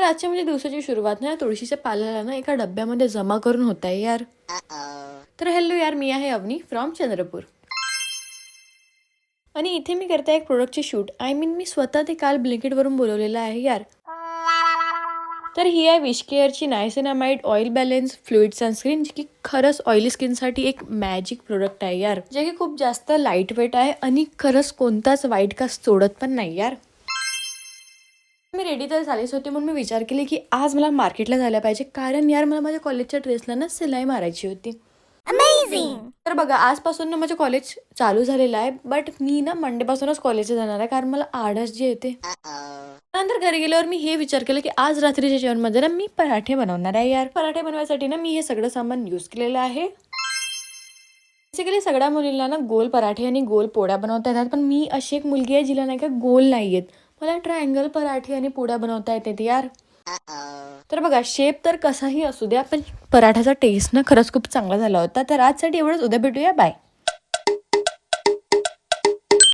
आजच्या म्हणजे दिवसाची सुरुवात ना तुळशीच्या पाल्याला ना एका डब्यामध्ये जमा करून होत आहे यार. तर हॅलो यार, मी आहे अवनी फ्रॉम चंद्रपूर आणि इथे मी करते एक प्रोडक्टचे शूट. मी स्वतः ते काल ब्लिंकिटवरून बोलवलेलं आहे यार. तर ही आहे विश केअरची niacinamide oil balance fluid sunscreen, जी की खरंच ऑइली स्किनसाठी एक मॅजिक प्रोडक्ट आहे यार, जे की खूप जास्त लाईट वेट आहे आणि खरंच कोणताच वाईट कास्ट सोडत पण नाही यार. मी रेडी तर झालीच होती, म्हणून मी विचार केले की आज मला मार्केटला जायला पाहिजे, कारण यार मला माझ्या कॉलेजच्या ड्रेसला ना सिलाई मारायची होती. तर बघा, आजपासून ना माझं कॉलेज चालू झालेलं आहे, बट मी ना मंडेपासूनच कॉलेजला जाणार आहे, कारण मला आळस जे येते. नंतर घरी गेल्यावर मी हे विचार केला की आज रात्रीच्या जेवणमध्ये ना मी पराठे बनवणार आहे यार. पराठे बनवायसाठी ना मी हे सगळं सामान यूज केलेलं आहे. बेसिकली सगळ्या मुलींना ना गोल पराठे आणि गोल पोळ्या बनवता येतात, पण मी अशी एक मुलगी आहे जिला नाही का गोल नाही येत. मला ट्रायंगल पराठे आणि पोळ्या बनवता येते यार. तर बघा, शेप तर कसाही असू द्या, पण पराठ्याचा टेस्ट ना खरंच खूप चांगला झाला होता. तर आजसाठी एवढंच. उद्या भेटूया. बाय.